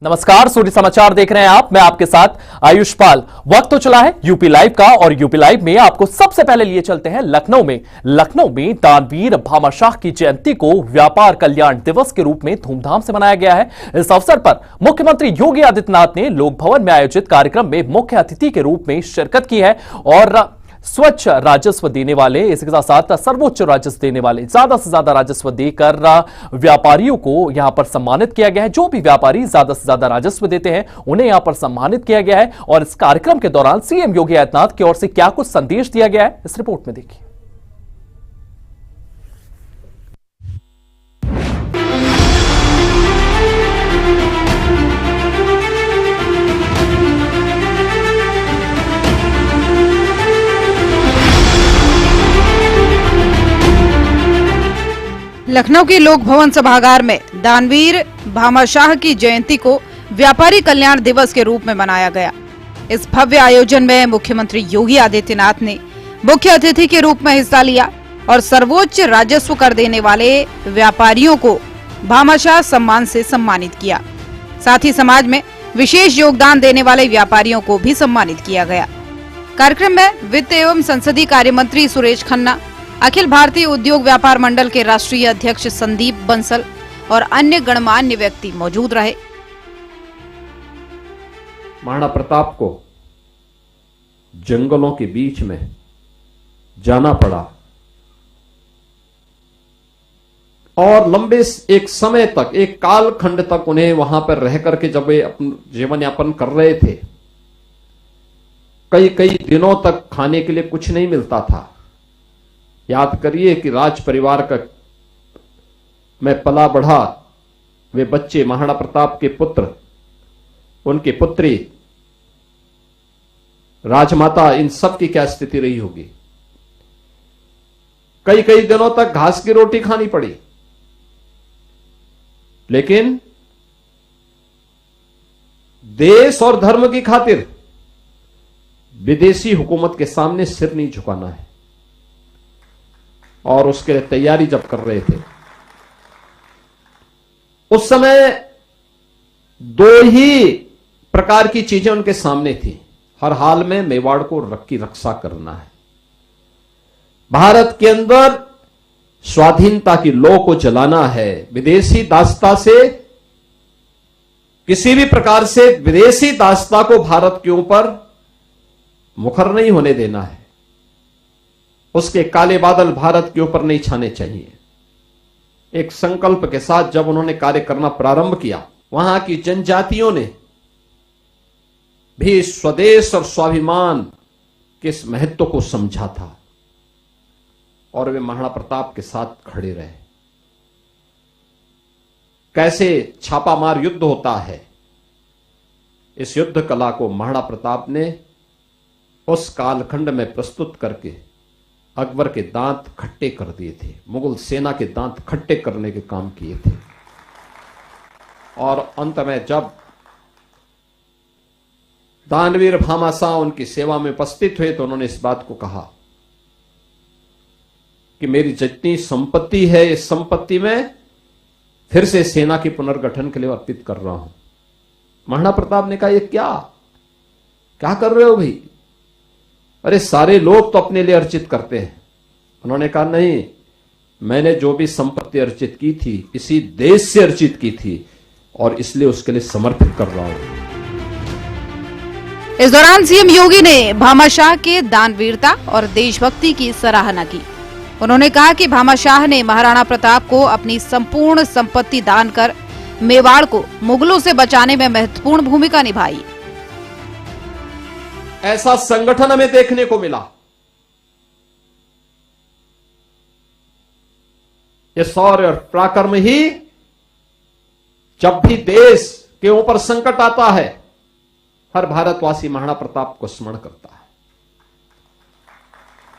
नमस्कार, सूर्य समाचार देख रहे हैं आप। मैं आपके साथ आयुष पाल। वक्त तो चला है यूपी लाइव का और यूपी लाइव में आपको सबसे पहले लिए चलते हैं लखनऊ में दानवीर भामाशाह की जयंती को व्यापार कल्याण दिवस के रूप में धूमधाम से मनाया गया है। इस अवसर पर मुख्यमंत्री योगी आदित्यनाथ ने लोक भवन में आयोजित कार्यक्रम में मुख्य अतिथि के रूप में शिरकत की है और स्वच्छ राजस्व देने वाले, इसके साथ साथ सर्वोच्च राजस्व देने वाले, ज्यादा से ज्यादा राजस्व देकर व्यापारियों को यहां पर सम्मानित किया गया है। जो भी व्यापारी ज्यादा से ज्यादा राजस्व देते हैं उन्हें यहां पर सम्मानित किया गया है। और इस कार्यक्रम के दौरान सीएम योगी आदित्यनाथ की ओर से क्या कुछ संदेश दिया गया है, इस रिपोर्ट में देखिए। लखनऊ के लोक भवन सभागार में दानवीर भामाशाह की जयंती को व्यापारी कल्याण दिवस के रूप में मनाया गया। इस भव्य आयोजन में मुख्यमंत्री योगी आदित्यनाथ ने मुख्य अतिथि के रूप में हिस्सा लिया और सर्वोच्च राजस्व कर देने वाले व्यापारियों को भामाशाह सम्मान से सम्मानित किया। साथ ही समाज में विशेष योगदान देने वाले व्यापारियों को भी सम्मानित किया गया। कार्यक्रम में वित्त एवं संसदीय कार्य मंत्री सुरेश खन्ना, अखिल भारतीय उद्योग व्यापार मंडल के राष्ट्रीय अध्यक्ष संदीप बंसल और अन्य गणमान्य व्यक्ति मौजूद रहे। महाराणा प्रताप को जंगलों के बीच में जाना पड़ा और लंबे एक समय तक, एक कालखंड तक उन्हें वहां पर रह करके जब वे अपना जीवन यापन कर रहे थे, कई कई दिनों तक खाने के लिए कुछ नहीं मिलता था। याद करिए कि राज परिवार का में पला बढ़ा वे बच्चे, महाराणा प्रताप के पुत्र, उनकी पुत्री, राजमाता, इन सब की क्या स्थिति रही होगी। कई कई दिनों तक घास की रोटी खानी पड़ी, लेकिन देश और धर्म की खातिर विदेशी हुकूमत के सामने सिर नहीं झुकाना है और उसके लिए तैयारी जब कर रहे थे, उस समय दो ही प्रकार की चीजें उनके सामने थी। हर हाल में मेवाड़ को की रक्षा करना है, भारत के अंदर स्वाधीनता की लौ को जलाना है, विदेशी दासता से, किसी भी प्रकार से विदेशी दासता को भारत के ऊपर मुखर नहीं होने देना है, उसके काले बादल भारत के ऊपर नहीं छाने चाहिए। एक संकल्प के साथ जब उन्होंने कार्य करना प्रारंभ किया, वहां की जनजातियों ने भी स्वदेश और स्वाभिमान के इस महत्व को समझा था और वे महाराणा प्रताप के साथ खड़े रहे। कैसे छापामार युद्ध होता है, इस युद्ध कला को महाराणा प्रताप ने उस कालखंड में प्रस्तुत करके अकबर के दांत खट्टे कर दिए थे, मुगल सेना के दांत खट्टे करने के काम किए थे। और अंत में जब दानवीर भामाशाह उनकी सेवा में उपस्थित हुए तो उन्होंने इस बात को कहा कि मेरी जितनी संपत्ति है, इस संपत्ति में फिर से सेना के पुनर्गठन के लिए अर्पित कर रहा हूं। महाराणा प्रताप ने कहा, ये क्या कर रहे हो भाई? अरे सारे लोग तो अपने लिए अर्जित करते हैं। उन्होंने कहा, नहीं, मैंने जो भी संपत्ति अर्जित की थी इसी देश से अर्जित की थी और इसलिए उसके लिए समर्पित कर रहा हूं। इस दौरान सीएम योगी ने भामाशाह के दानवीरता और देशभक्ति की सराहना की। उन्होंने कहा कि भामाशाह ने महाराणा प्रताप को अपनी संपूर्ण संपत्ति दान कर मेवाड़ को मुगलों से बचाने में महत्वपूर्ण भूमिका निभाई। ऐसा संगठन हमें देखने को मिला। ये शौर्य और पराक्रम ही जब भी देश के ऊपर संकट आता है, हर भारतवासी महाराणा प्रताप को स्मरण करता है।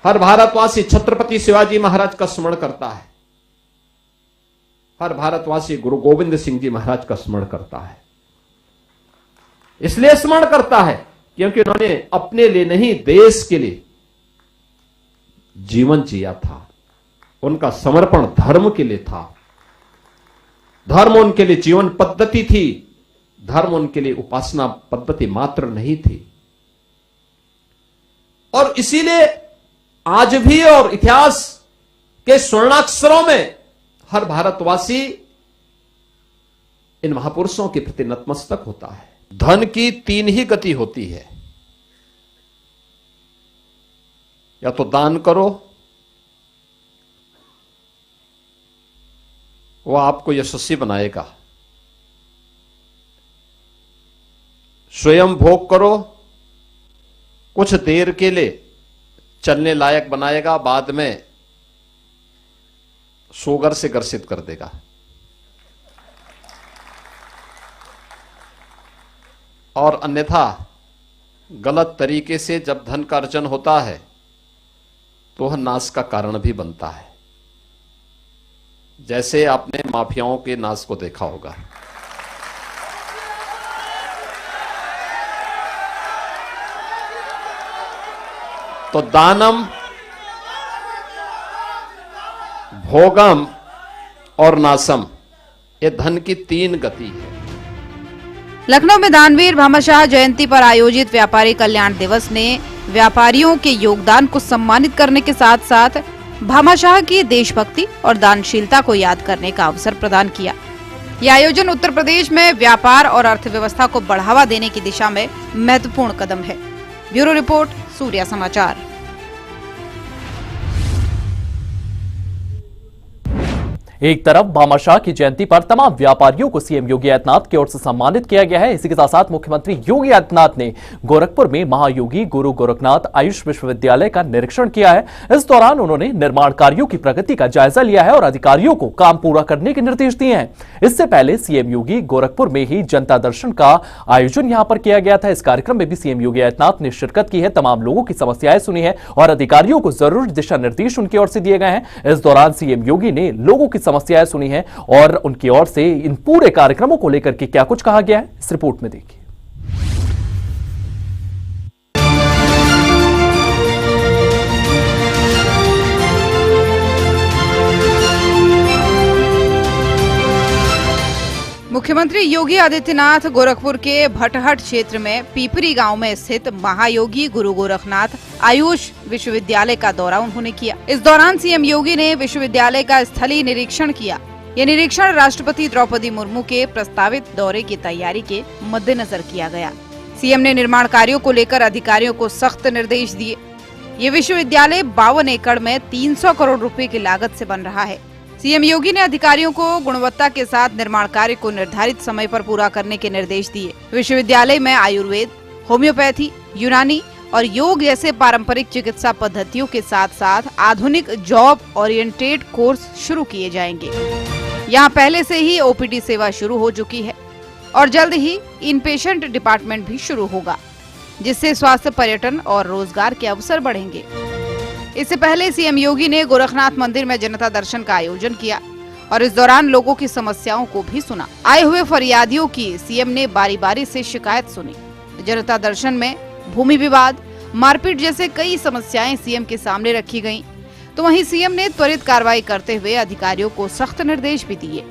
हर भारतवासी छत्रपति शिवाजी महाराज का स्मरण करता है। हर भारतवासी गुरु गोविंद सिंह जी महाराज का स्मरण करता है। इसलिए स्मरण करता है क्योंकि उन्होंने अपने लिए नहीं, देश के लिए जीवन जिया था। उनका समर्पण धर्म के लिए था। धर्म उनके लिए जीवन पद्धति थी। धर्म उनके लिए उपासना पद्धति मात्र नहीं थी। और इसीलिए आज भी और इतिहास के स्वर्णाक्षरों में हर भारतवासी इन महापुरुषों के प्रति नतमस्तक होता है। धन की तीन ही गति होती है, या तो दान करो, वो आपको यशस्वी बनाएगा, स्वयं भोग करो, कुछ देर के लिए चलने लायक बनाएगा, बाद में शुगर से ग्रसित कर देगा। और अन्यथा गलत तरीके से जब धन का अर्जन होता है तो वह नाश का कारण भी बनता है, जैसे आपने माफियाओं के नाश को देखा होगा। तो दानम, भोगम और नासम, ये धन की तीन गति है। लखनऊ में दानवीर भामाशाह जयंती पर आयोजित व्यापारी कल्याण दिवस ने व्यापारियों के योगदान को सम्मानित करने के साथ साथ भामाशाह की देशभक्ति और दानशीलता को याद करने का अवसर प्रदान किया। यह आयोजन उत्तर प्रदेश में व्यापार और अर्थव्यवस्था को बढ़ावा देने की दिशा में महत्वपूर्ण कदम है। ब्यूरो रिपोर्ट, सूर्या समाचार। एक तरफ भामाशाह की जयंती पर तमाम व्यापारियों को सीएम योगी आदित्यनाथ की ओर से सम्मानित किया गया है। इसी के साथ साथ मुख्यमंत्री योगी आदित्यनाथ ने गोरखपुर में महायोगी गुरु गोरखनाथ आयुष विश्वविद्यालय का निरीक्षण किया है। इस दौरान उन्होंने निर्माण कार्यों की प्रगति का जायजा लिया है और अधिकारियों को काम पूरा करने के निर्देश दिए हैं। इससे पहले सीएम योगी गोरखपुर में ही जनता दर्शन का आयोजन यहां पर किया गया था। इस कार्यक्रम में भी सीएम योगी आदित्यनाथ ने शिरकत की है, तमाम लोगों की समस्याएं सुनी है और अधिकारियों को जरूरी दिशा निर्देश उनकी ओर से दिए गए हैं। इस दौरान सीएम योगी ने लोगों की समस्याएं सुनी है और उनकी ओर से इन पूरे कार्यक्रमों को लेकर के क्या कुछ कहा गया है, इस रिपोर्ट में देखिए। मुख्यमंत्री योगी आदित्यनाथ गोरखपुर के भटहट क्षेत्र में पीपरी गांव में स्थित महायोगी गुरु गोरखनाथ आयुष विश्वविद्यालय का दौरा उन्होंने किया। इस दौरान सीएम योगी ने विश्वविद्यालय का स्थलीय निरीक्षण किया। यह निरीक्षण राष्ट्रपति द्रौपदी मुर्मू के प्रस्तावित दौरे की तैयारी के मद्देनजर किया गया। सीएम ने निर्माण कार्यों को लेकर अधिकारियों को सख्त निर्देश दिए। ये विश्वविद्यालय 52 एकड़ में 300 करोड़ रुपए की लागत से बन रहा है। सीएम योगी ने अधिकारियों को गुणवत्ता के साथ निर्माण कार्य को निर्धारित समय पर पूरा करने के निर्देश दिए। विश्वविद्यालय में आयुर्वेद, होम्योपैथी, यूनानी और योग जैसे पारंपरिक चिकित्सा पद्धतियों के साथ साथ आधुनिक जॉब ओरिएंटेड कोर्स शुरू किए जाएंगे। यहाँ पहले से ही ओपीडी सेवा शुरू हो चुकी है और जल्द ही इनपेशेंट डिपार्टमेंट भी शुरू होगा, जिससे स्वास्थ्य, पर्यटन और रोजगार के अवसर बढ़ेंगे। इससे पहले सीएम योगी ने गोरखनाथ मंदिर में जनता दर्शन का आयोजन किया और इस दौरान लोगों की समस्याओं को भी सुना। आए हुए फरियादियों की सीएम ने बारी बारी से शिकायत सुनी। जनता दर्शन में भूमि विवाद, मारपीट जैसे कई समस्याएं सीएम के सामने रखी गयी, तो वहीं सीएम ने त्वरित कार्रवाई करते हुए अधिकारियों को सख्त निर्देश भी दिए।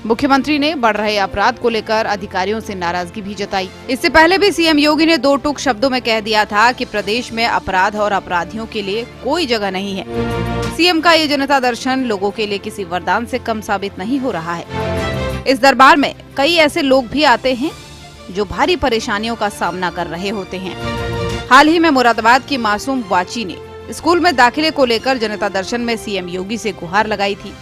मुख्यमंत्री ने बढ़ रहे अपराध को लेकर अधिकारियों से नाराजगी भी जताई। इससे पहले भी सीएम योगी ने 2 टूक शब्दों में कह दिया था कि प्रदेश में अपराध और अपराधियों के लिए कोई जगह नहीं है। सीएम का ये जनता दर्शन लोगों के लिए किसी वरदान से कम साबित नहीं हो रहा है। इस दरबार में कई ऐसे लोग भी आते हैं जो भारी परेशानियों का सामना कर रहे होते हैं। हाल ही में मुरादाबाद की मासूम वाची ने स्कूल में दाखिले को लेकर जनता दर्शन में सीएम योगी से गुहार लगाई थी।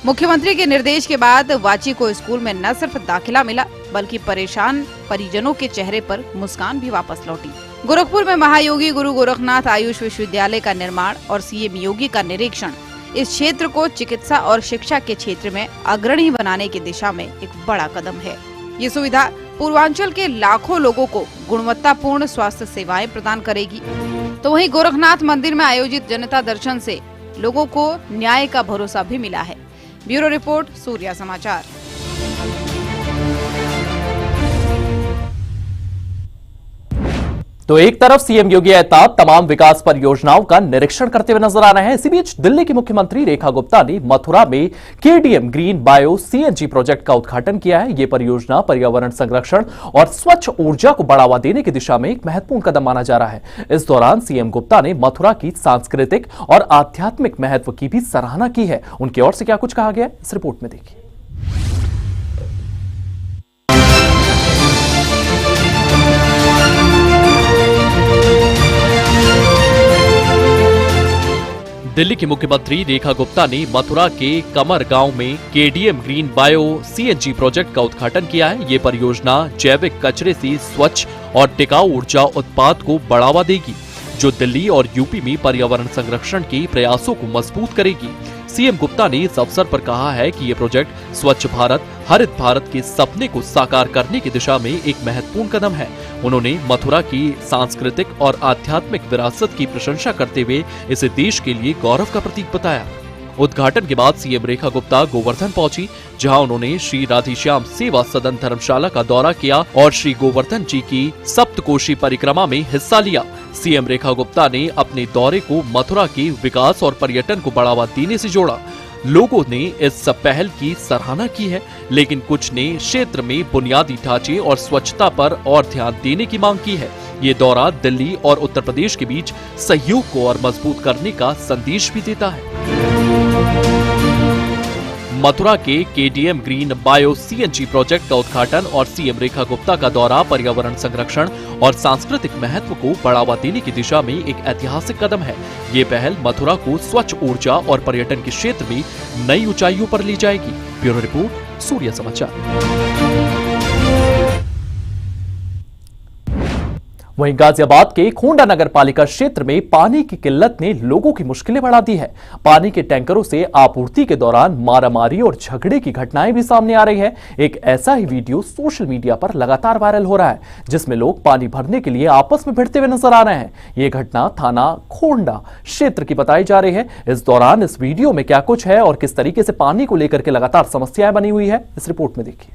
मुख्यमंत्री के निर्देश के बाद वाची को स्कूल में न सिर्फ दाखिला मिला, बल्कि परेशान परिजनों के चेहरे पर मुस्कान भी वापस लौटी। गोरखपुर में महायोगी गुरु गोरखनाथ आयुष विश्वविद्यालय का निर्माण और सीएम योगी का निरीक्षण इस क्षेत्र को चिकित्सा और शिक्षा के क्षेत्र में अग्रणी बनाने की दिशा में एक बड़ा कदम है। ये सुविधा पूर्वांचल के लाखों लोगों को गुणवत्तापूर्ण स्वास्थ्य सेवाएं प्रदान करेगी। तो वहीं गोरखनाथ मंदिर में आयोजित जनता दर्शन से लोगों को न्याय का भरोसा भी मिला है। ब्यूरो रिपोर्ट, सूर्या समाचार। तो एक तरफ सीएम योगी आदित्यनाथ तमाम विकास परियोजनाओं का निरीक्षण करते हुए नजर आ रहे हैं। इसी बीच दिल्ली की मुख्यमंत्री रेखा गुप्ता ने मथुरा में KDM green bio CNG project का उद्घाटन किया है। यह परियोजना पर्यावरण संरक्षण और स्वच्छ ऊर्जा को बढ़ावा देने की दिशा में एक महत्वपूर्ण कदम माना जा रहा है। इस दौरान सीएम गुप्ता ने मथुरा की सांस्कृतिक और आध्यात्मिक महत्व की भी सराहना की है। उनकी ओर से क्या कुछ कहा गया, इस रिपोर्ट में देखिए। दिल्ली की मुख्यमंत्री रेखा गुप्ता ने मथुरा के कमर गांव में KDM green bio CNG project का उद्घाटन किया है। ये परियोजना जैविक कचरे से स्वच्छ और टिकाऊ ऊर्जा उत्पाद को बढ़ावा देगी, जो दिल्ली और यूपी में पर्यावरण संरक्षण के प्रयासों को मजबूत करेगी। सीएम गुप्ता ने इस अवसर पर कहा है कि ये प्रोजेक्ट स्वच्छ भारत, हरित भारत के सपने को साकार करने की दिशा में एक महत्वपूर्ण कदम है। उन्होंने मथुरा की सांस्कृतिक और आध्यात्मिक विरासत की प्रशंसा करते हुए इसे देश के लिए गौरव का प्रतीक बताया। उद्घाटन के बाद सीएम रेखा गुप्ता गोवर्धन पहुंची, जहां उन्होंने श्री राधेश्याम सेवा सदन धर्मशाला का दौरा किया और श्री गोवर्धन जी की सप्तकोशी परिक्रमा में हिस्सा लिया। सीएम रेखा गुप्ता ने अपने दौरे को मथुरा के विकास और पर्यटन को बढ़ावा देने से जोड़ा। लोगों ने इस पहल की सराहना की है, लेकिन कुछ ने क्षेत्र में बुनियादी ढांचे और स्वच्छता पर और ध्यान देने की मांग की है। ये दौरा दिल्ली और उत्तर प्रदेश के बीच सहयोग को और मजबूत करने का संदेश भी देता है। मथुरा के KDM green bio CNG project का उद्घाटन और सीएम रेखा गुप्ता का दौरा पर्यावरण संरक्षण और सांस्कृतिक महत्व को बढ़ावा देने की दिशा में एक ऐतिहासिक कदम है। ये पहल मथुरा को स्वच्छ ऊर्जा और पर्यटन के क्षेत्र में नई ऊंचाइयों पर ले जाएगी। ब्यूरो रिपोर्ट, सूर्य समाचार। वहीं गाजियाबाद के खोंडा नगर पालिका क्षेत्र में पानी की किल्लत ने लोगों की मुश्किलें बढ़ा दी है। पानी के टैंकरों से आपूर्ति के दौरान मारामारी और झगड़े की घटनाएं भी सामने आ रही है। एक ऐसा ही वीडियो सोशल मीडिया पर लगातार वायरल हो रहा है, जिसमें लोग पानी भरने के लिए आपस में भिड़ते हुए नजर आ रहे हैं। ये घटना थाना खोंडा क्षेत्र की बताई जा रही है। इस दौरान इस वीडियो में क्या कुछ है और किस तरीके से पानी को लेकर के लगातार समस्याएं बनी हुई है, इस रिपोर्ट में देखिए।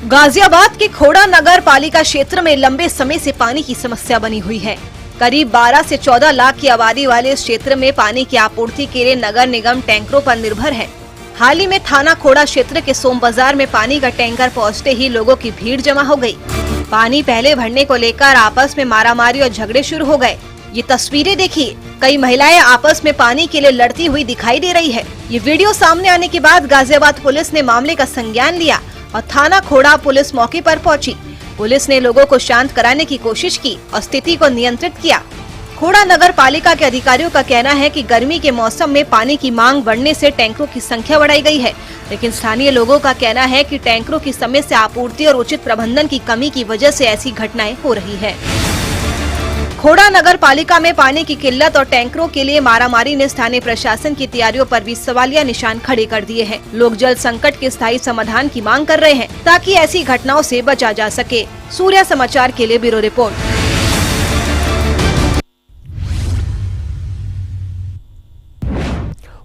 गाजियाबाद के खोड़ा नगर पालिका क्षेत्र में लंबे समय से पानी की समस्या बनी हुई है। करीब 12 से 14 लाख की आबादी वाले इस क्षेत्र में पानी की आपूर्ति के लिए नगर निगम टैंकरों पर निर्भर है। हाल ही में थाना खोड़ा क्षेत्र के सोम बाजार में पानी का टैंकर पहुंचते ही लोगों की भीड़ जमा हो गई। पानी पहले भरने को लेकर आपस में मारामारी और झगड़े शुरू हो गए। ये तस्वीरें देखिए, कई महिलाएं आपस में पानी के लिए लड़ती हुई दिखाई दे रही है। ये वीडियो सामने आने के बाद गाजियाबाद पुलिस ने मामले का संज्ञान लिया और थाना खोड़ा पुलिस मौके पर पहुंची। पुलिस ने लोगों को शांत कराने की कोशिश की और स्थिति को नियंत्रित किया। खोड़ा नगर पालिका के अधिकारियों का कहना है कि गर्मी के मौसम में पानी की मांग बढ़ने से टैंकरों की संख्या बढ़ाई गई है, लेकिन स्थानीय लोगों का कहना है कि टैंकरों की समय से आपूर्ति और उचित प्रबंधन की कमी की वजह से ऐसी घटनाएं हो रही है। खोड़ा नगर पालिका में पानी की किल्लत और टैंकरों के लिए मारामारी ने स्थानीय प्रशासन की तैयारियों पर भी सवालिया निशान खड़े कर दिए हैं। लोग जल संकट के स्थायी समाधान की मांग कर रहे हैं, ताकि ऐसी घटनाओं से बचा जा सके। सूर्य समाचार के लिए ब्यूरो रिपोर्ट।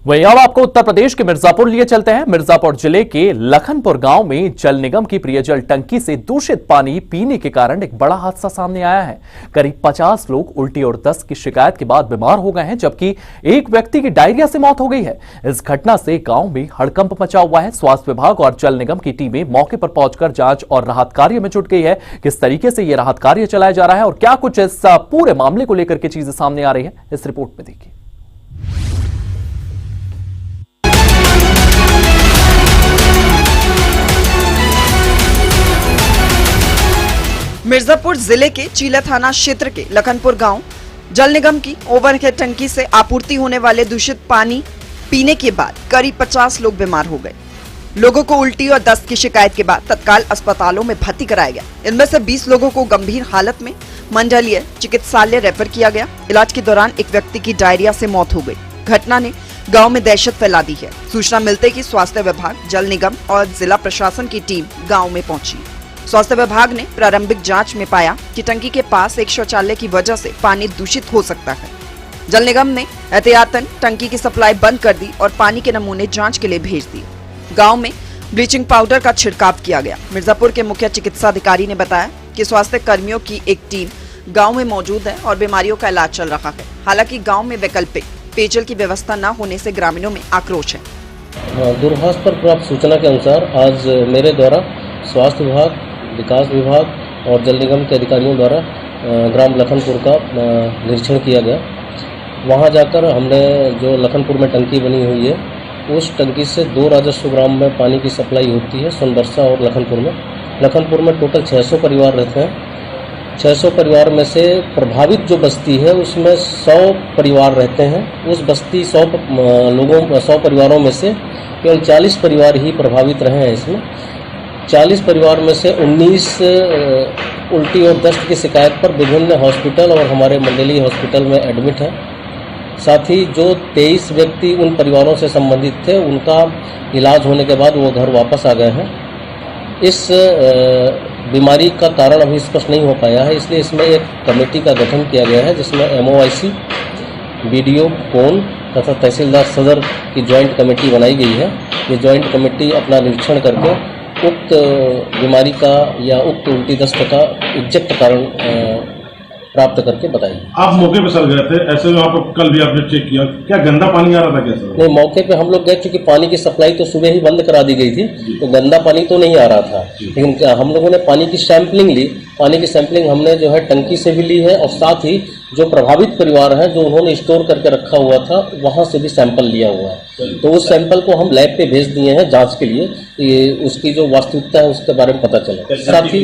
वहीं अब आपको उत्तर प्रदेश के मिर्जापुर लिए चलते हैं। मिर्जापुर जिले के लखनपुर गांव में जल निगम की पेयजल टंकी से दूषित पानी पीने के कारण एक बड़ा हादसा सामने आया है। करीब 50 लोग उल्टी और दस्त की शिकायत के बाद बीमार हो गए हैं, जबकि एक व्यक्ति की डायरिया से मौत हो गई है। इस घटना से गांव में हड़कंप मचा हुआ है। स्वास्थ्य विभाग और जल निगम की टीमें मौके पर पहुंचकर जांच और राहत कार्य में जुट गई है। किस तरीके से यह राहत कार्य चलाया जा रहा है और क्या कुछ इस पूरे मामले को लेकर के चीजें सामने आ रही है, इस रिपोर्ट में देखिए। मिर्जापुर जिले के चीला थाना क्षेत्र के लखनपुर गांव जल निगम की ओवरहेड टंकी से आपूर्ति होने वाले दूषित पानी पीने के बाद करीब 50 लोग बीमार हो गए। लोगों को उल्टी और दस्त की शिकायत के बाद तत्काल अस्पतालों में भर्ती कराया गया। इनमें से 20 लोगों को गंभीर हालत में मंडलीय चिकित्सालय रेफर किया गया। इलाज के दौरान एक व्यक्ति की डायरिया से मौत हो गई। घटना ने गांव में दहशत फैला दी है। सूचना मिलते ही स्वास्थ्य विभाग, जल निगम और जिला प्रशासन की टीम गाँव में पहुंची। स्वास्थ्य विभाग ने प्रारंभिक जांच में पाया कि टंकी के पास एक शौचालय की वजह से पानी दूषित हो सकता है। जल निगम ने एहतियातन टंकी की सप्लाई बंद कर दी और पानी के नमूने जांच के लिए भेज दिए। गांव में ब्लीचिंग पाउडर का छिड़काव किया गया। मिर्जापुर के मुख्य चिकित्सा अधिकारी ने बताया कि स्वास्थ्य कर्मियों की एक टीम गांव में मौजूद है और बीमारियों का इलाज चल रहा है। हालांकि गांव में वैकल्पिक पेयजल की व्यवस्था न होने से ग्रामीणों में आक्रोश है। दूरभाष पर प्राप्त सूचना के अनुसार आज मेरे द्वारा स्वास्थ्य विभाग, विकास विभाग और जल निगम के अधिकारियों द्वारा ग्राम लखनपुर का निरीक्षण किया गया। वहां जाकर हमने जो लखनपुर में टंकी बनी हुई है, उस टंकी से 2 राजस्व ग्राम में पानी की सप्लाई होती है, सोनबरसा और लखनपुर में। लखनपुर में टोटल 600 परिवार रहते हैं। 600 परिवार में से प्रभावित जो बस्ती है उसमें 100 परिवार रहते हैं। उस बस्ती 100 परिवारों में से केवल 40 परिवार ही प्रभावित रहे हैं। इसमें 40 परिवार में से 19 उल्टी और दस्त की शिकायत पर विभिन्न हॉस्पिटल और हमारे मंडलीय हॉस्पिटल में एडमिट हैं। साथ ही जो 23 व्यक्ति उन परिवारों से संबंधित थे, उनका इलाज होने के बाद वो घर वापस आ गए हैं। इस बीमारी का कारण अभी स्पष्ट नहीं हो पाया है, इसलिए इसमें एक कमेटी का गठन किया गया है जिसमें MOIC, BDO, कोन तथा तहसीलदार सदर की ज्वाइंट कमेटी बनाई गई है। ये ज्वाइंट कमेटी अपना निरीक्षण करके उक्त बीमारी का या उक्त उल्टी दस्त का एग्जैक्ट कारण प्राप्त करके बताइए। आप मौके पे सर गए थे, ऐसे में आप कल भी आपने चेक किया, क्या गंदा पानी आ रहा था क्या सर? नहीं, मौके पे हम लोग गए क्योंकि पानी की सप्लाई तो सुबह ही बंद करा दी गई थी, तो गंदा पानी तो नहीं आ रहा था। लेकिन हम लोगों ने पानी की सैंपलिंग ली। पानी की सैंपलिंग हमने जो है टंकी से भी ली है और साथ ही जो प्रभावित परिवार हैं जो उन्होंने स्टोर करके रखा हुआ था, वहां से भी सैंपल लिया हुआ है। तो उस सैंपल को हम लैब पे भेज दिए हैं जांच के लिए, उसकी जो वास्तविकता है उसके बारे में पता चले। साथ ही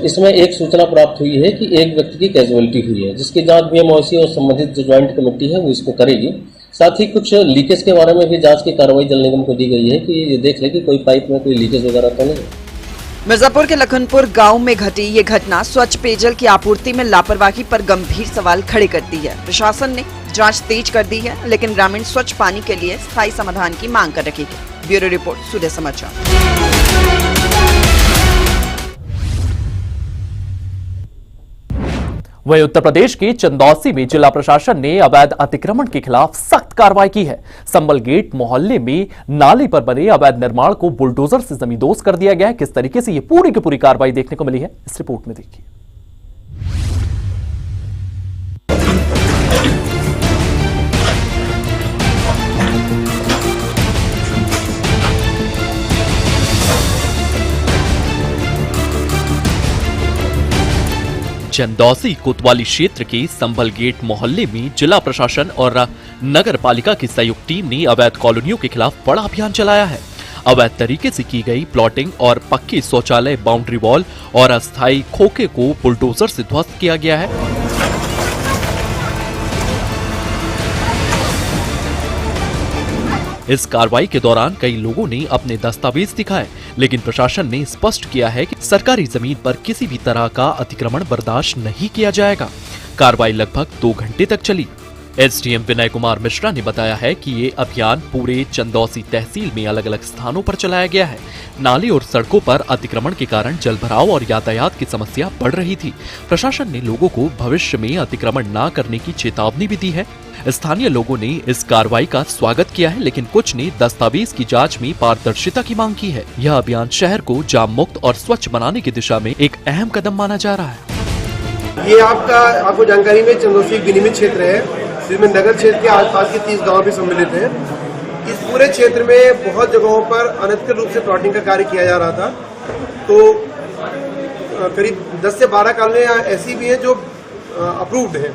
इसमें एक सूचना प्राप्त हुई है कि एक व्यक्ति की कैजुअलिटी हुई है, जिसकी जांच MOIC और संबंधित जो ज्वाइंट कमेटी है वो इसको करेगी। साथ ही कुछ लीकेज के बारे में भी जांच की कार्रवाई जल निगम को दी गई है कि ये देख ले कि कोई पाइप में कोई लीकेज वगैरह तो नहीं है। मिर्जापुर के लखनपुर गांव में घटी ये घटना स्वच्छ पेयजल की आपूर्ति में लापरवाही पर गंभीर सवाल खड़े करती है। प्रशासन ने जांच तेज कर दी है, लेकिन ग्रामीण स्वच्छ पानी के लिए स्थायी समाधान की मांग कर रही है। ब्यूरो रिपोर्ट, सूर्य समाचार। वहीं उत्तर प्रदेश के चंदौसी में जिला प्रशासन ने अवैध अतिक्रमण के खिलाफ सख्त कार्रवाई की है। संबल गेट मोहल्ले में नाले पर बने अवैध निर्माण को बुलडोजर से जमींदोज कर दिया गया है। किस तरीके से ये पूरी की पूरी कार्रवाई देखने को मिली है, इस रिपोर्ट में देखिए। चंदौसी कोतवाली क्षेत्र के संभल गेट मोहल्ले में जिला प्रशासन और नगर पालिका की संयुक्त टीम ने अवैध कॉलोनियों के खिलाफ बड़ा अभियान चलाया है। अवैध तरीके से की गई प्लॉटिंग और पक्के शौचालय, बाउंड्री वॉल और अस्थायी खोखे को बुलडोजर से ध्वस्त किया गया है। इस कार्रवाई के दौरान कई लोगों ने अपने दस्तावेज दिखाए, लेकिन प्रशासन ने स्पष्ट किया है कि सरकारी जमीन पर किसी भी तरह का अतिक्रमण बर्दाश्त नहीं किया जाएगा। कार्रवाई लगभग 2 घंटे तक चली। SDM विनय कुमार मिश्रा ने बताया है कि ये अभियान पूरे चंदौसी तहसील में अलग अलग स्थानों पर चलाया गया है। नाले और सड़कों पर अतिक्रमण के कारण जलभराव और यातायात की समस्या बढ़ रही थी। प्रशासन ने लोगों को भविष्य में अतिक्रमण न करने की चेतावनी भी दी है। स्थानीय लोगों ने इस कार्रवाई का स्वागत किया है, लेकिन कुछ ने दस्तावेज की जांच में पारदर्शिता की मांग की है। यह अभियान शहर को जाम मुक्त और स्वच्छ बनाने की दिशा में एक अहम कदम माना जा रहा है। ये आपको जानकारी में चंदौसी एक विनियमित क्षेत्र है, जिसमें नगर क्षेत्र के आसपास के 30 गांव भी सम्मिलित हैं। इस पूरे क्षेत्र में बहुत जगहों पर अनधिकृत रूप से प्लॉटिंग का कार्य किया जा रहा था। तो करीब 10 से 12 कॉलोनियां ऐसी भी हैं जो अप्रूव्ड हैं।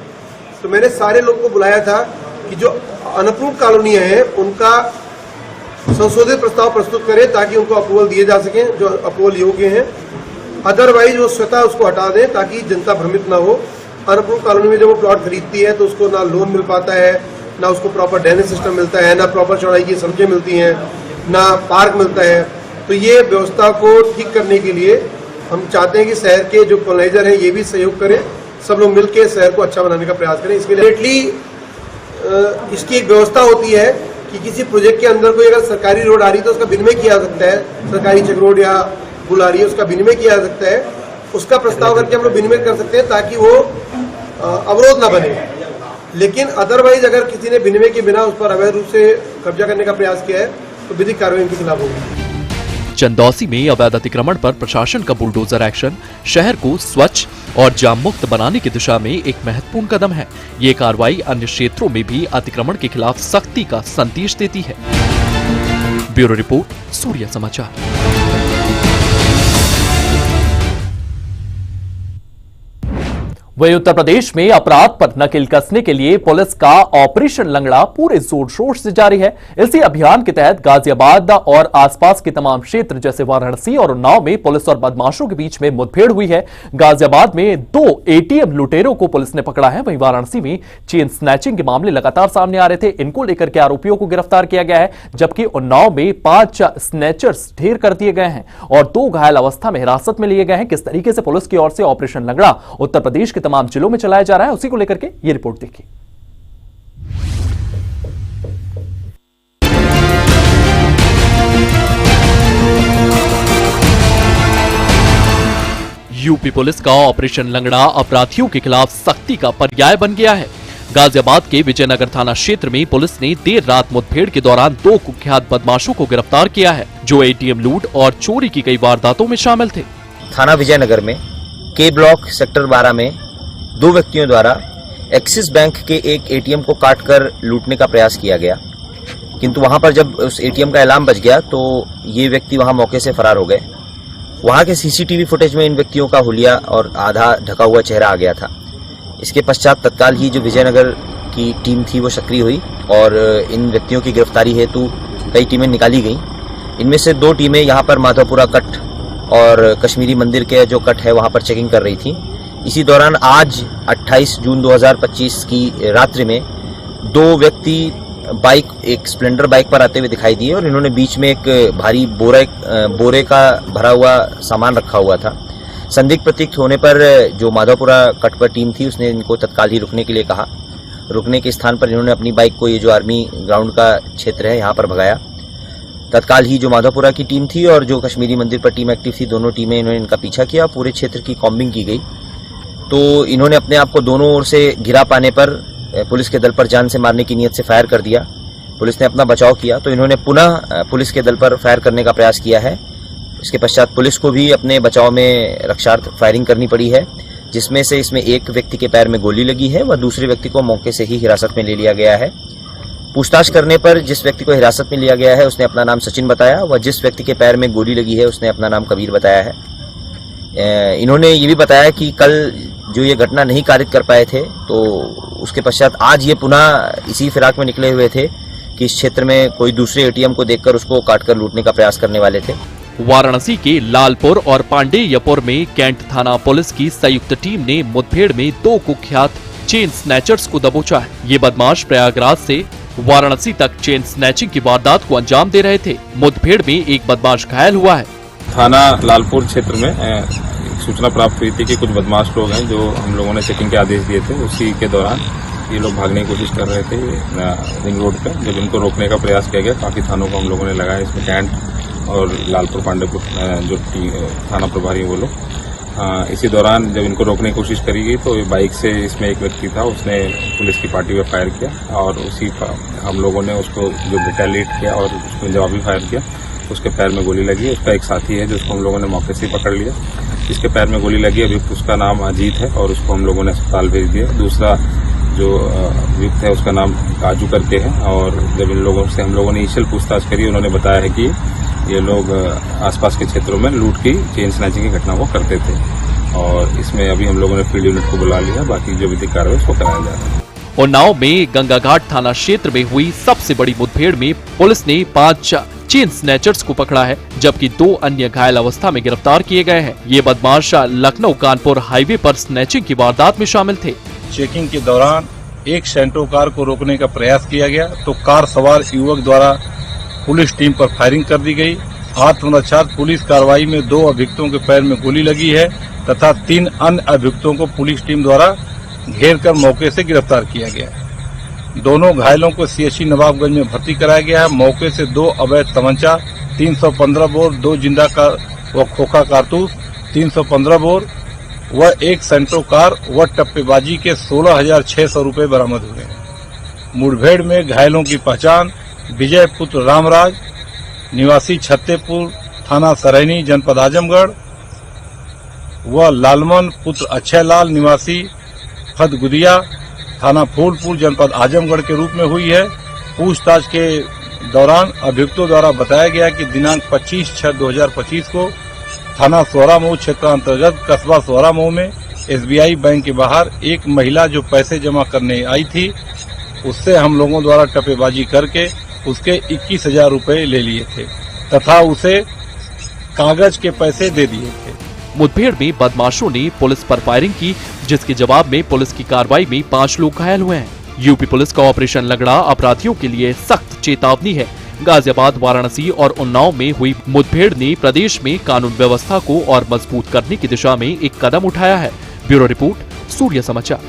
तो मैंने सारे लोगों को बुलाया था कि जो अनअप्रूव्ड कॉलोनियां हैं उनका संशोधित प्रस्ताव प्रस्तुत करें ताकि उनको अप्रूवल दिए जा सकें जो अप्रूवल योग्य हैं। अदरवाइज वो स्वतः उसको हटा दें ताकि जनता भ्रमित ना हो। अनअप्रूव्ड कॉलोनी में जब वो प्लॉट खरीदती है तो उसको ना लोन मिल पाता है, ना उसको प्रॉपर ड्रेनेज सिस्टम मिलता है, ना प्रॉपर चौड़ाई की सड़कें मिलती हैं, ना पार्क मिलता है। तो ये व्यवस्था को ठीक करने के लिए हम चाहते हैं कि शहर के जो कॉलोनाइजर हैं ये भी सहयोग करें, सब लोग मिलकर शहर को अच्छा बनाने का प्रयास करें। इसके लिए इसकी एक व्यवस्था होती है कि किसी प्रोजेक्ट के अंदर कोई अगर सरकारी रोड आ रही है तो उसका विनिमय किया जा सकता है। सरकारी चेक रोड या पुल आ रही है उसका विनिमय किया जा सकता है। उसका प्रस्ताव करके हम लोग विनिमय कर सकते हैं ताकि वो अवरोध ना बने। लेकिन अदरवाइज अगर किसी ने विनिमय के बिना उस पर अवैध रूप से कब्जा करने का प्रयास किया है तो विधिक कार्रवाई इनके खिलाफ होगी। चंदौसी में अवैध अतिक्रमण पर प्रशासन का बुलडोजर एक्शन शहर को स्वच्छ और जाम मुक्त बनाने की दिशा में एक महत्वपूर्ण कदम है। ये कार्रवाई अन्य क्षेत्रों में भी अतिक्रमण के खिलाफ सख्ती का संदेश देती है। ब्यूरो रिपोर्ट, सूर्य समाचार। वहीं उत्तर प्रदेश में अपराध पर नकेल कसने के लिए पुलिस का ऑपरेशन लंगड़ा पूरे जोर शोर से जारी है। इसी अभियान के तहत गाजियाबाद और आसपास के तमाम क्षेत्र जैसे वाराणसी और उन्नाव में पुलिस और बदमाशों के बीच में मुठभेड़ हुई है। गाजियाबाद में 2 एटीएम लुटेरों को पुलिस ने पकड़ा है। वहीं वाराणसी में चेन स्नैचिंग के मामले लगातार सामने आ रहे थे। इनको लेकर के आरोपियों को गिरफ्तार किया गया है, जबकि उन्नाव में 5 स्नैचर्स ढेर कर दिए गए हैं और 2 घायल अवस्था में हिरासत में लिए गए हैं। किस तरीके से पुलिस की ओर से ऑपरेशन लंगड़ा उत्तर प्रदेश के तमाम जिलों में चलाया जा रहा है, उसी को लेकर के ये रिपोर्ट देखिए। यूपी पुलिस का ऑपरेशन लंगड़ा अपराधियों के खिलाफ सख्ती का पर्याय बन गया है। गाजियाबाद के विजयनगर थाना क्षेत्र में पुलिस ने देर रात मुठभेड़ के दौरान 2 कुख्यात बदमाशों को गिरफ्तार किया है, जो एटीएम लूट और चोरी की कई वारदातों में शामिल थे। थाना विजयनगर में के ब्लॉक सेक्टर 12 में 2 व्यक्तियों द्वारा एक्सिस बैंक के एक एटीएम को काटकर लूटने का प्रयास किया गया, किंतु वहां पर जब उस एटीएम का अलार्म बज गया तो ये व्यक्ति वहां मौके से फरार हो गए। वहां के सीसीटीवी फुटेज में इन व्यक्तियों का हुलिया और आधा ढका हुआ चेहरा आ गया था। इसके पश्चात तत्काल ही जो विजयनगर की टीम थी वो सक्रिय हुई और इन व्यक्तियों की गिरफ्तारी हेतु कई टीमें निकाली गई। इनमें से 2 टीमें यहाँ पर माधवपुरा कट और कश्मीरी मंदिर के जो कट है वहां पर चेकिंग कर रही थी। इसी दौरान आज 28 जून 2025 की रात्रि में 2 व्यक्ति एक स्प्लेंडर बाइक पर आते हुए दिखाई दिए और इन्होंने बीच में एक भारी बोरे का भरा हुआ सामान रखा हुआ था। संदिग्ध प्रतीत होने पर जो माधवपुरा कट पर टीम थी उसने इनको तत्काल ही रुकने के लिए कहा। रुकने के स्थान पर इन्होंने अपनी बाइक को ये जो आर्मी ग्राउंड का क्षेत्र है यहाँ पर भगाया। तत्काल ही जो माधवपुरा की टीम थी और जो कश्मीरी मंदिर पर टीम एक्टिव थी, दोनों टीमें इन्होंने इनका पीछा किया। पूरे क्षेत्र की कॉम्बिंग की गई तो इन्होंने अपने आप को दोनों ओर से घिरा पाने पर पुलिस के दल पर जान से मारने की नीयत से फायर कर दिया। पुलिस ने अपना बचाव किया तो इन्होंने पुनः पुलिस के दल पर फायर करने का प्रयास किया है। इसके पश्चात पुलिस को भी अपने बचाव में रक्षार्थ फायरिंग करनी पड़ी है, जिसमें से इसमें एक व्यक्ति के पैर में गोली लगी है व दूसरे व्यक्ति को मौके से ही हिरासत में ले लिया गया है। पूछताछ करने पर जिस व्यक्ति को हिरासत में लिया गया है उसने अपना नाम सचिन बताया व जिस व्यक्ति के पैर में गोली लगी है उसने अपना नाम कबीर बताया है। इन्होंने ये भी बताया कि कल जो ये घटना नहीं कारित कर पाए थे तो उसके पश्चात आज ये पुनः इसी फिराक में निकले हुए थे कि इस क्षेत्र में कोई दूसरे एटीएम को देखकर उसको काटकर लूटने का प्रयास करने वाले थे। वाराणसी के लालपुर और पांडेयपुर में कैंट थाना पुलिस की संयुक्त टीम ने मुठभेड़ में 2 कुख्यात चेन स्नैचर्स को दबोचा है। ये बदमाश प्रयागराज से वाराणसी तक चेन स्नैचिंग की वारदात को अंजाम दे रहे थे। मुठभेड़ में एक बदमाश घायल हुआ है। थाना लालपुर क्षेत्र में सूचना प्राप्त हुई थी कि कुछ बदमाश लोग हैं जो हम लोगों ने चेकिंग के आदेश दिए थे। उसी के दौरान ये लोग भागने की कोशिश कर रहे थे रिंग रोड पे। जब इनको रोकने का प्रयास किया गया, काफी थानों को हम लोगों ने लगाया, इसमें कैंट और लालपुर पांडेपुर जो थाना प्रभारी वो लोग। इसी दौरान जब इनको रोकने की कोशिश करी गई तो बाइक से इसमें एक व्यक्ति था, उसने पुलिस की पार्टी पर फायर किया और उसी हम लोगों ने उसको जो रिटेलिएट किया और उसमें जवाबी फायर किया। उसके पैर में गोली लगी। उसका एक साथी है जिसको हम लोगों ने मौके से पकड़ लिया। जिसके पैर में गोली लगी, अभी उसका नाम अजीत है और उसको हम लोगों ने अस्पताल भेज दिया। दूसरा जो अभियुक्त है उसका नाम काजू करके है और जब इन लोगों से हम लोगों ने इनिशियल पूछताछ करी, उन्होंने बताया है कि ये लोग आसपास के क्षेत्रों में लूट की, चेन स्नैचिंग की घटना को करते थे और इसमें अभी हम लोगों ने फील्ड यूनिट को बुला लिया। बाकी जो विधिक कार्रवाई उसको कराया जा रहा है। उन्नाव में गंगाघाट थाना क्षेत्र में हुई सबसे बड़ी मुठभेड़ में पुलिस ने 5 चेन स्नैचर्स को पकड़ा है, जबकि 2 अन्य घायल अवस्था में गिरफ्तार किए गए हैं। ये बदमाश लखनऊ कानपुर हाईवे पर स्नैचिंग की वारदात में शामिल थे। चेकिंग के दौरान एक सेंट्रो कार को रोकने का प्रयास किया गया तो कार सवार युवक द्वारा पुलिस टीम पर फायरिंग कर दी गई। आत्मरक्षार्थ पुलिस कार्रवाई में 2 अभियुक्तों के पैर में गोली लगी है तथा 3 अन्य अभियुक्तों को पुलिस टीम द्वारा घेर कर मौके से गिरफ्तार किया गया। दोनों घायलों को सीएचसी नवाबगंज में भर्ती कराया गया है। मौके से 2 अवैध तमंचा, 315 बोर, 2 जिंदा व खोखा कारतूस, 315 बोर व एक सेंट्रो कार व टप्पेबाजी के 16,600 रुपए बरामद हुए हैं। मुठभेड़ में घायलों की पहचान विजय पुत्र रामराज निवासी छत्तेपुर थाना सरैनी जनपद आजमगढ़ व लालमन पुत्र अक्षय लाल निवासी फदगुदिया थाना फूलपुर जनपद आजमगढ़ के रूप में हुई है। पूछताछ के दौरान अभियुक्तों द्वारा बताया गया कि दिनांक 25/6/2025 को थाना सोहरामऊ क्षेत्र अंतर्गत कस्बा सोहरामऊ में SBI बैंक के बाहर एक महिला जो पैसे जमा करने आई थी, उससे हम लोगों द्वारा टपेबाजी करके उसके 21,000 रुपए ले लिए थे तथा उसे कागज के पैसे दे दिए थे। मुठभेड़ में बदमाशों ने पुलिस पर फायरिंग की, जिसके जवाब में पुलिस की कार्रवाई में 5 लोग घायल हुए हैं। यूपी पुलिस का ऑपरेशन लगड़ा अपराधियों के लिए सख्त चेतावनी है। गाजियाबाद, वाराणसी और उन्नाव में हुई मुठभेड़ ने प्रदेश में कानून व्यवस्था को और मजबूत करने की दिशा में एक कदम उठाया है। ब्यूरो रिपोर्ट, सूर्य समाचार।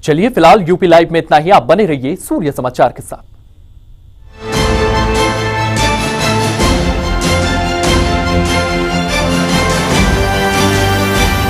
चलिए फिलहाल यूपी लाइव में इतना ही। आप बने रहिए सूर्य समाचार के साथ।